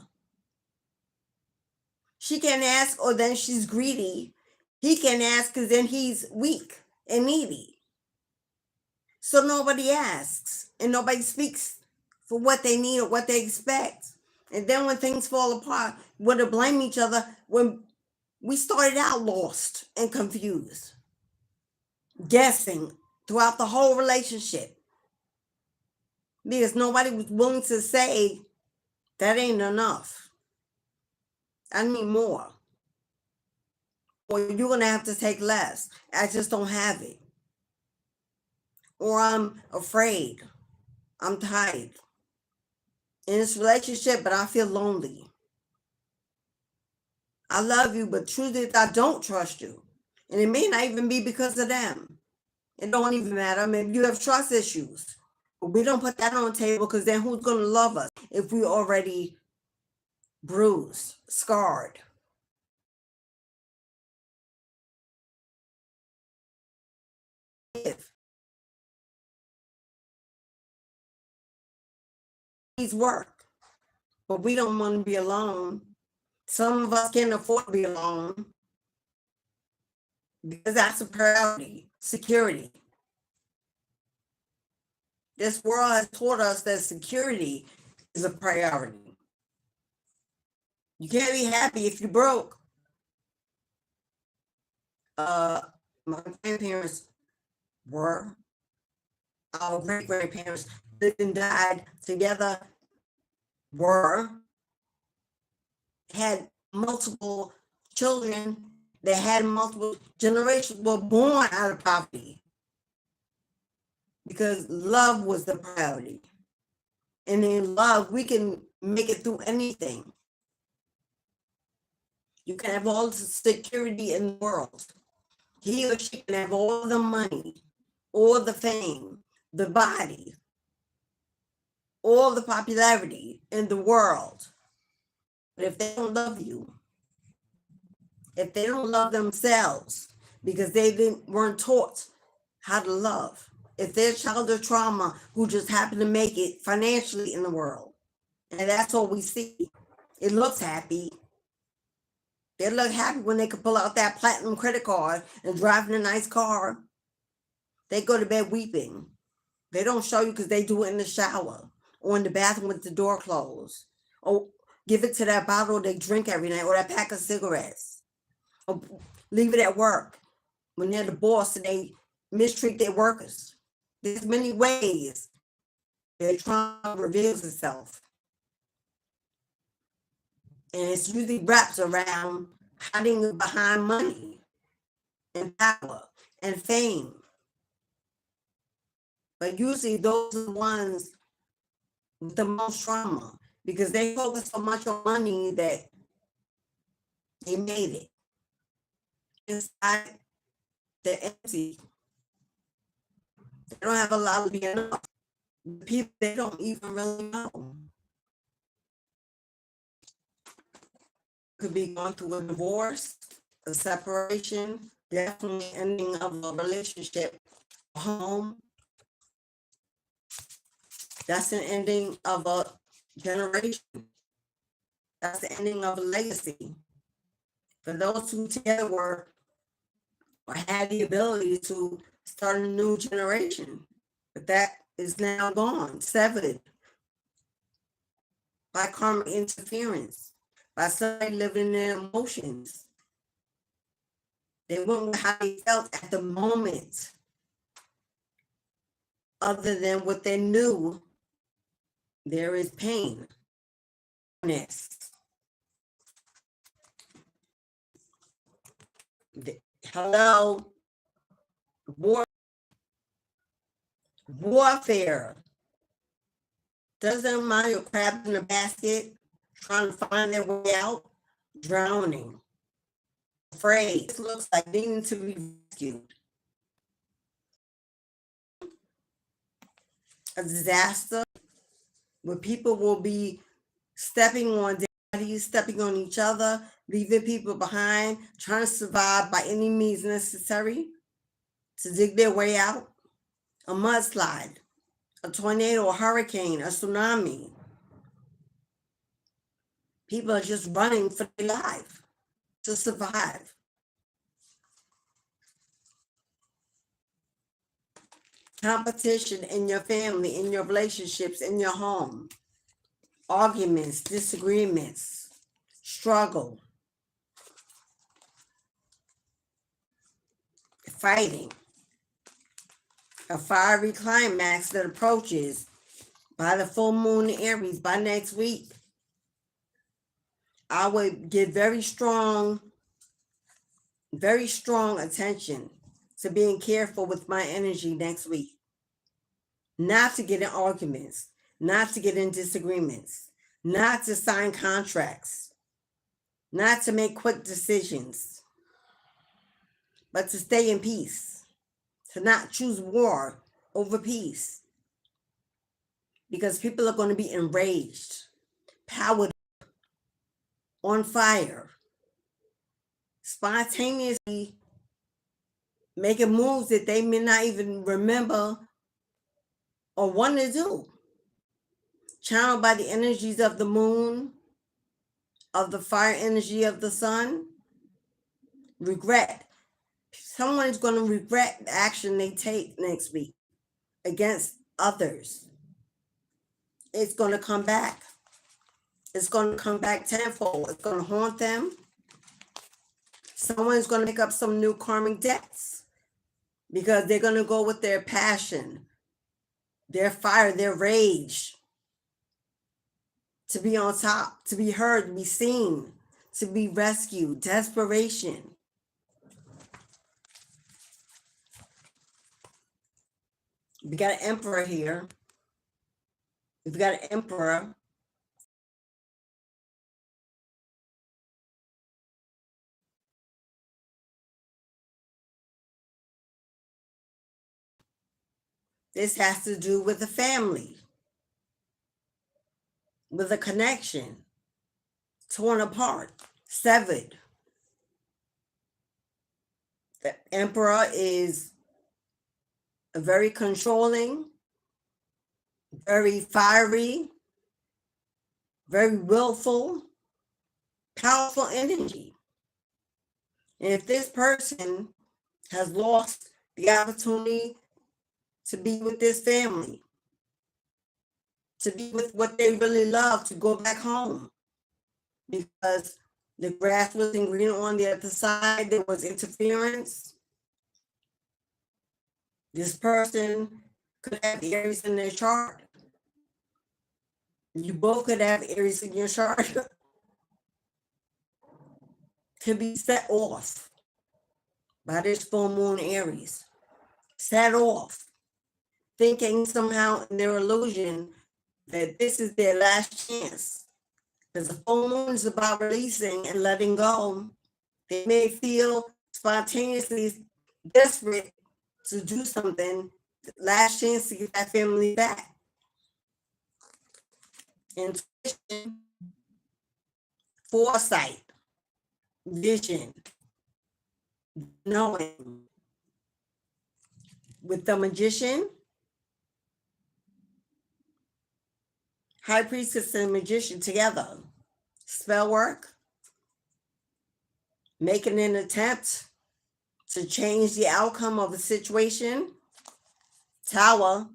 She can't ask, or then she's greedy. He can't ask because then he's weak and needy. So nobody asks and nobody speaks for what they need or what they expect. And then when things fall apart, we're to blame each other when we started out lost and confused, guessing throughout the whole relationship. Because nobody was willing to say, that ain't enough. I need more. Or you're going to have to take less. I just don't have it. Or I'm afraid. I'm tired. In this relationship, but I feel lonely. I love you, but truth is I don't trust you. And it may not even be because of them. It don't even matter. Maybe you have trust issues. But we don't put that on the table because then who's going to love us if we're already bruised, scarred? If needs work, but we don't want to be alone. Some of us can't afford to be alone because that's a priority. Security. This world has taught us that security is a priority. You can't be happy if you're broke. My grandparents were, our great-grandparents lived and died together, had multiple children, they had multiple generations, were born out of poverty because love was the priority. And in love, we can make it through anything. You can have all the security in the world. He or she can have all the money, all the fame, the body, all the popularity in the world. But if they don't love you, if they don't love themselves because weren't taught how to love, if they're childhood trauma who just happen to make it financially in the world, and that's all we see, it looks happy. They look happy when they can pull out that platinum credit card and drive in a nice car. They go to bed weeping. They don't show you because they do it in the shower or in the bathroom with the door closed, or give it to that bottle they drink every night, or that pack of cigarettes, or leave it at work when they're the boss and they mistreat their workers. There's many ways that trauma reveals itself. And it's usually wraps around hiding behind money and power and fame. But usually those are the ones with the most trauma because they focus so much on money that they made it. Inside, they're empty. They don't have a lot to be enough. The people they don't even really know. Could be going through a divorce, a separation, definitely ending of a relationship, a home. That's an ending of a generation. That's the ending of a legacy. For those who together were or had the ability to start a new generation, but that is now gone, severed by karmic interference, by somebody living in their emotions. They went with how they felt at the moment, other than what they knew. There is pain. Hello, warfare. Doesn't mind your crabs in a basket trying to find their way out, drowning. afraid. This looks like needing to be rescued. A disaster where people will be stepping on dead bodies, stepping on each other, leaving people behind, trying to survive by any means necessary to dig their way out. A mudslide, a tornado, a hurricane, a tsunami. People are just running for their life to survive. Competition in your family, in your relationships, in your home. Arguments, disagreements, struggle, fighting. A fiery climax that approaches by the full moon in Aries by next week. I would give very strong attention to being careful with my energy next week. Not to get in arguments, not to get in disagreements, not to sign contracts, not to make quick decisions, but to stay in peace, to not choose war over peace. Because people are going to be enraged, powered, on fire, spontaneously making moves that they may not even remember or want to do. Channeled by the energies of the moon, of the fire energy of the sun. Regret. Someone is going to regret the action they take next week against others. It's going to come back. It's going to come back tenfold. It's going to haunt them. Someone's going to make up some new karmic debts because they're going to go with their passion, their fire, their rage, to be on top, to be heard, to be seen, to be rescued, desperation. We got an emperor here. We've got an emperor. This has to do with the family, with a connection, torn apart, severed. The emperor is a very controlling, very fiery, very willful, powerful energy. And if this person has lost the opportunity to be with this family, to be with what they really love, to go back home, because the grass wasn't green on the other side, there was interference. This person could have Aries in their chart. You both could have Aries in your chart. Could be set off by this full moon Aries. Set off, thinking somehow in their illusion that this is their last chance. Because the full moon is about releasing and letting go. They may feel spontaneously desperate to do something, last chance to get that family back. Intuition, foresight, vision, knowing. With the magician, high priestess and magician together, spell work, making an attempt to change the outcome of a situation. Tower,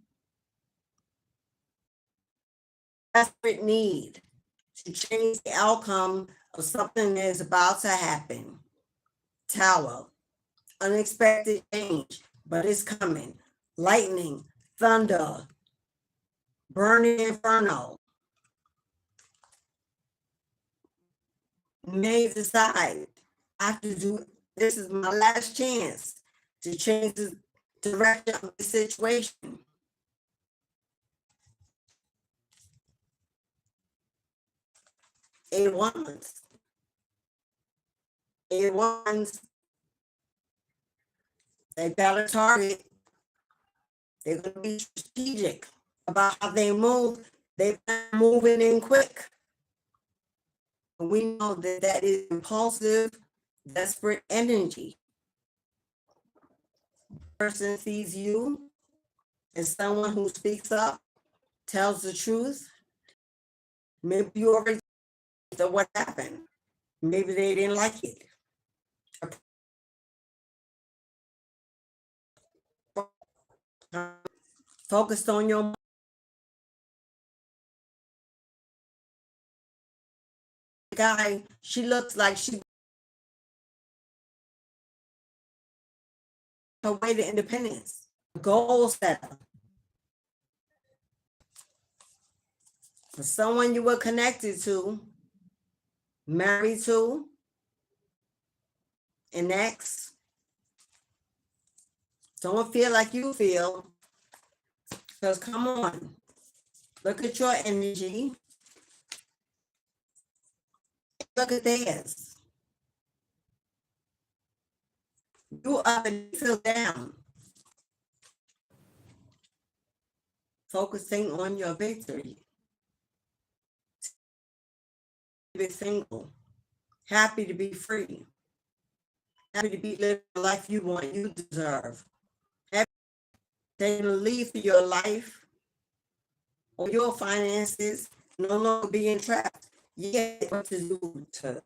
desperate need to change the outcome of something that is about to happen. Tower, unexpected change, but it's coming. Lightning, thunder, burning inferno. May decide, I have to do, this is my last chance to change the direction of the situation. It wants. A1s, they got a target. They're going to be strategic about how they move. They're moving in quick. We know that that is impulsive, desperate energy. Person sees you as someone who speaks up, tells the truth. Maybe you already know what happened. Maybe they didn't like it. Focused on your guy. She looks like she her way to independence. Goal setter. For someone you were connected to, married to, an ex. Don't feel like you feel. Because come on, look at your energy. Look at theirs. You up and you feel down. Focusing on your victory. Be single. Happy to be free. Happy to be living the life you want, you deserve. Happy to leave for your life or your finances, no longer being trapped. Yeah, what to do to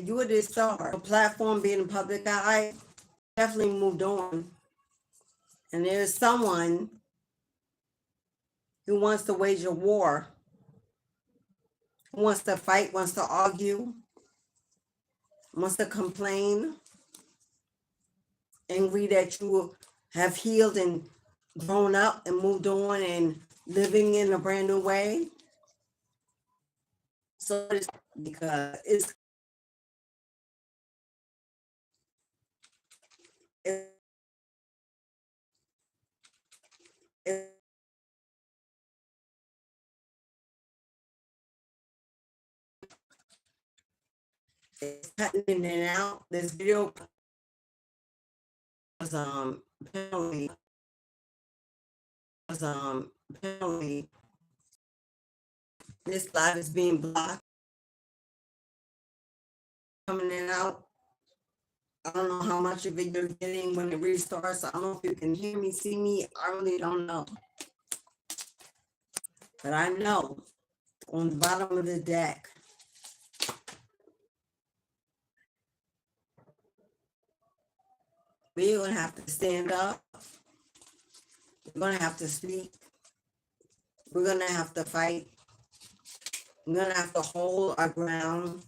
you were this star. A platform being in public eye definitely moved on. And there's someone who wants to wage a war, who wants to fight, wants to argue, wants to complain, angry that you have healed and grown up and moved on and living in a brand new way. So it's because it's cutting in and out. This video was apparently this live is being blocked, coming in and out. I don't know how much of it you're getting when it restarts. I don't know if you can hear me, see me. I really don't know. But I know on the bottom of the deck, we're going to have to stand up. We're going to have to speak. We're going to have to fight. We're going to have to hold our ground.